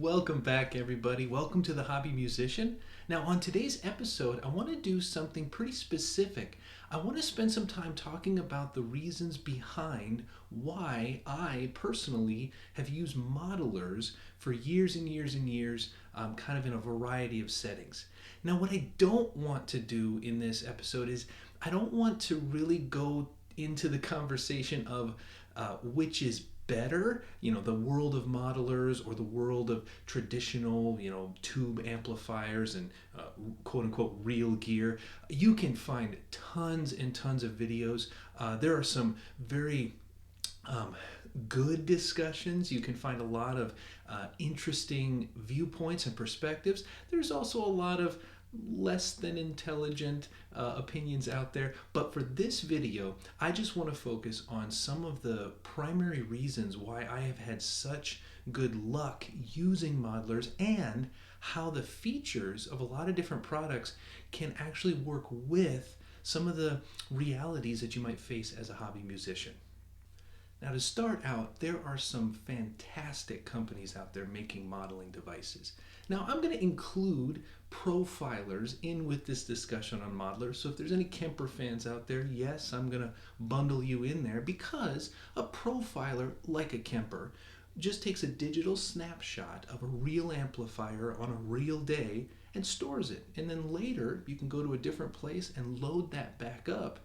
Welcome back, everybody. Welcome to the Hobby Musician. Now, on today's episode, I want to do something pretty specific. I want to spend some time talking about the reasons behind why I personally have used modelers for years and years and years, kind of in a variety of settings. Now, what I don't want to do in this episode is I don't want to really go into the conversation of which is better, the world of modelers or the world of traditional, tube amplifiers and quote unquote real gear. You can find tons and tons of videos. There are some very good discussions. You can find a lot of interesting viewpoints and perspectives. There's also a lot of less than intelligent opinions out there. But for this video, I just want to focus on some of the primary reasons why I have had such good luck using modelers and how the features of a lot of different products can actually work with some of the realities that you might face as a hobby musician. Now, to start out, there are some fantastic companies out there making modeling devices. Now, I'm going to include profilers in with this discussion on modelers. So if there's any Kemper fans out there, yes, I'm going to bundle you in there because a profiler like a Kemper just takes a digital snapshot of a real amplifier on a real day and stores it. And then later you can go to a different place and load that back up,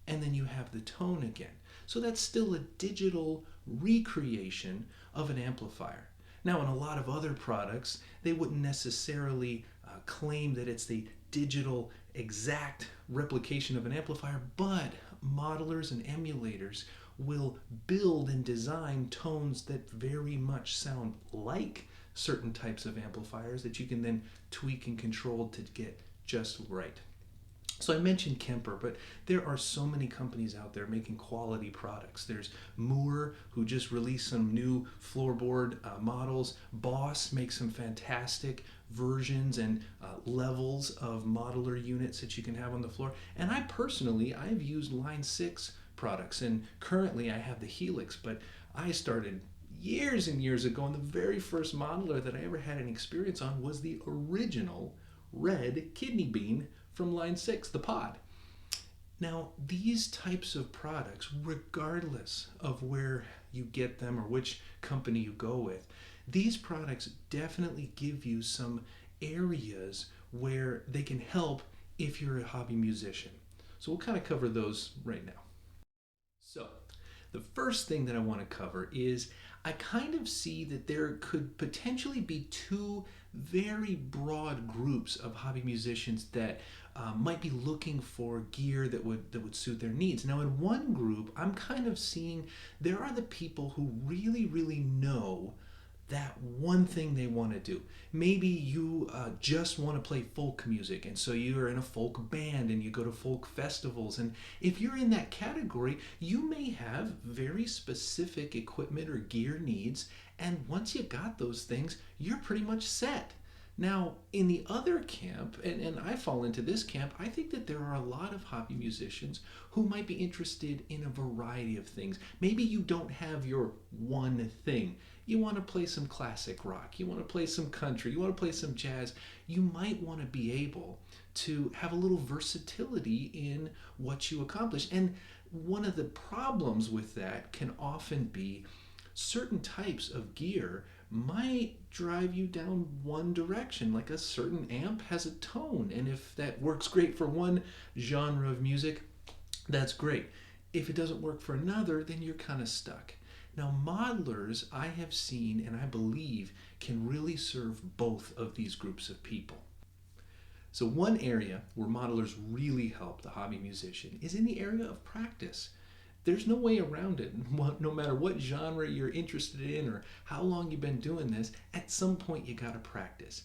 and then you have the tone again. So that's still a digital recreation of an amplifier. Now, in a lot of other products, they wouldn't necessarily claim that it's the digital exact replication of an amplifier, but modelers and emulators will build and design tones that very much sound like certain types of amplifiers that you can then tweak and control to get just right. So I mentioned Kemper, but there are so many companies out there making quality products. There's Moore, who just released some new floorboard models. Boss makes some fantastic versions and levels of modeler units that you can have on the floor. And I've used Line 6 products, and currently I have the Helix, but I started years and years ago, and the very first modeler that I ever had an experience on was the original red kidney bean from Line 6, the pod. Now, these types of products, regardless of where you get them or which company you go with, these products definitely give you some areas where they can help if you're a hobby musician. So we'll kind of cover those right now. So the first thing that I want to cover is I kind of see that there could potentially be two very broad groups of hobby musicians that might be looking for gear that would suit their needs. Now, in one group, I'm kind of seeing there are the people who really know that one thing they want to do. Maybe you just want to play folk music, and so you're in a folk band and you go to folk festivals. And if you're in that category, you may have very specific equipment or gear needs, and once you got those things, you're pretty much set. Now, in the other camp, and I fall into this camp, I think that there are a lot of hobby musicians who might be interested in a variety of things. Maybe you don't have your one thing. You want to play some classic rock, you want to play some country, you want to play some jazz. You might want to be able to have a little versatility in what you accomplish. And one of the problems with that can often be certain types of gear might drive you down one direction. Like a certain amp has a tone, and if that works great for one genre of music, that's great. If it doesn't work for another, then you're kind of stuck. Now, modelers, I have seen and I believe can really serve both of these groups of people. So one area where modelers really help the hobby musician is in the area of practice. There's no way around it. No matter what genre you're interested in or how long you've been doing this, at some point you gotta practice.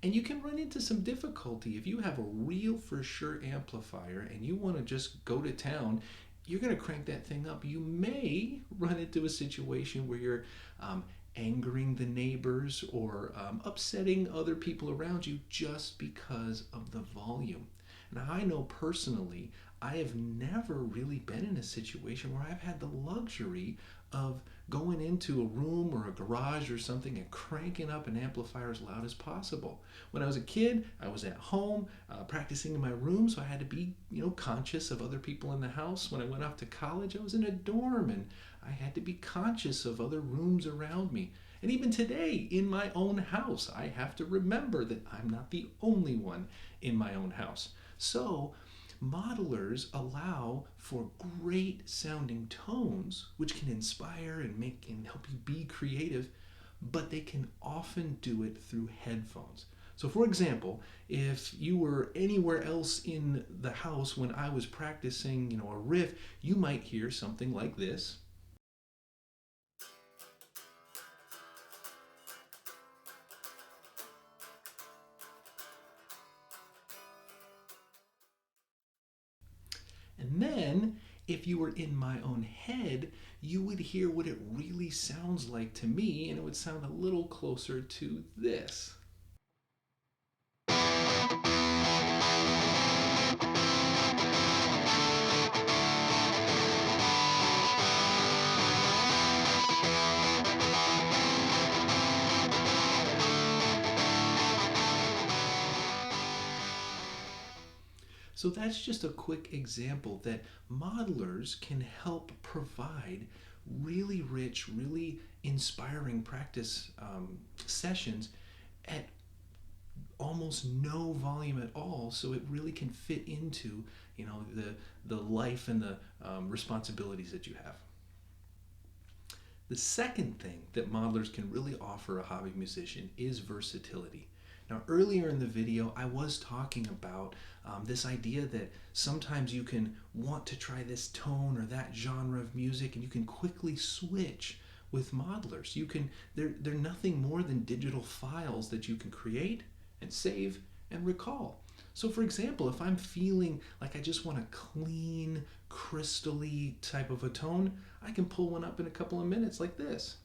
And you can run into some difficulty. If you have a real for sure amplifier and you wanna just go to town, you're gonna crank that thing up. You may run into a situation where you're angering the neighbors or upsetting other people around you just because of the volume. Now, I know personally, I have never really been in a situation where I've had the luxury of going into a room or a garage or something and cranking up an amplifier as loud as possible. When I was a kid, I was at home practicing in my room, so I had to be, conscious of other people in the house. When I went off to college, I was in a dorm and I had to be conscious of other rooms around me. And even today, in my own house, I have to remember that I'm not the only one in my own house. So, modelers allow for great sounding tones, which can inspire and make and help you be creative, but they can often do it through headphones. So, for example, if you were anywhere else in the house when I was practicing, a riff, you might hear something like this. And then, if you were in my own head, you would hear what it really sounds like to me, and it would sound a little closer to this. So that's just a quick example that modelers can help provide really rich, really inspiring practice sessions at almost no volume at all, so it really can fit into the life and the responsibilities that you have. The second thing that modelers can really offer a hobby musician is versatility. Now, earlier in the video, I was talking about this idea that sometimes you can want to try this tone or that genre of music, and you can quickly switch with modelers. They're nothing more than digital files that you can create and save and recall. So, for example, if I'm feeling like I just want a clean, crystally type of a tone, I can pull one up in a couple of minutes like this.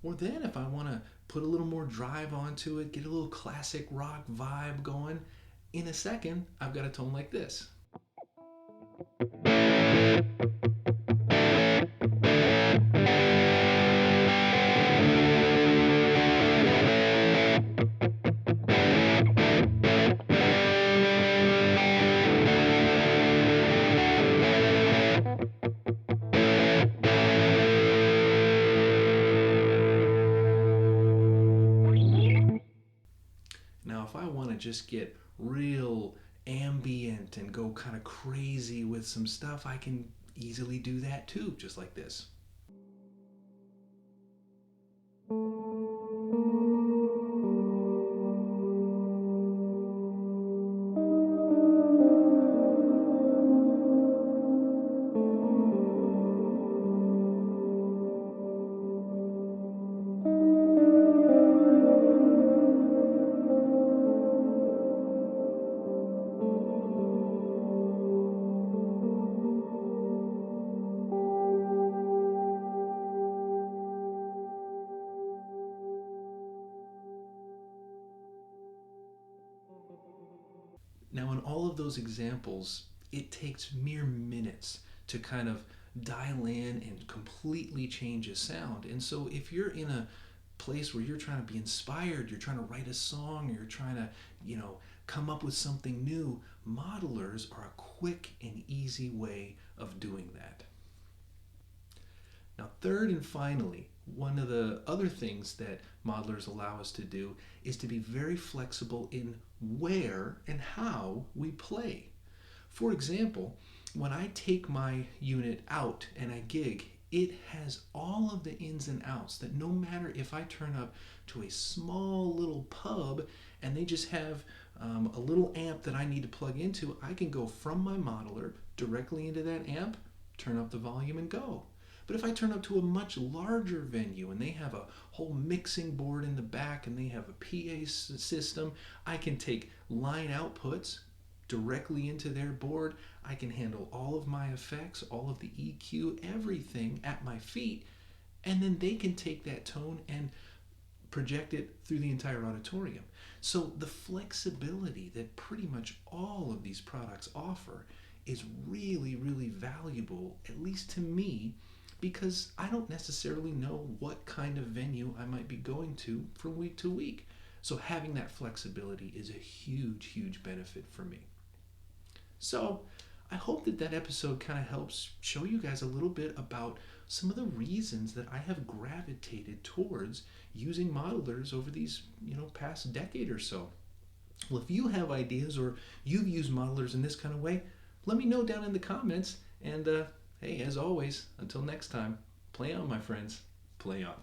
Or then if I want to put a little more drive onto it, get a little classic rock vibe going, in a second, I've got a tone like this. Now, if I want to just get real ambient and go kind of crazy with some stuff, I can easily do that too, just like this. Now, in all of those examples, it takes mere minutes to kind of dial in and completely change a sound. And so, if you're in a place where you're trying to be inspired, you're trying to write a song, or you're trying to, come up with something new, modelers are a quick and easy way of doing that. Now, third and finally, one of the other things that modelers allow us to do is to be very flexible in where and how we play. For example, when I take my unit out and I gig, it has all of the ins and outs that no matter if I turn up to a small little pub and they just have a little amp that I need to plug into, I can go from my modeler directly into that amp, turn up the volume, and go. But if I turn up to a much larger venue and they have a whole mixing board in the back and they have a PA system, I can take line outputs directly into their board. I can handle all of my effects, all of the EQ, everything at my feet, and then they can take that tone and project it through the entire auditorium. So the flexibility that pretty much all of these products offer is really, really valuable, at least to me, because I don't necessarily know what kind of venue I might be going to from week to week. So having that flexibility is a huge, huge benefit for me. So I hope that that episode kind of helps show you guys a little bit about some of the reasons that I have gravitated towards using modelers over these, past decade or so. Well, if you have ideas or you've used modelers in this kind of way, let me know down in the comments. And hey, as always, until next time, play on, my friends. Play on.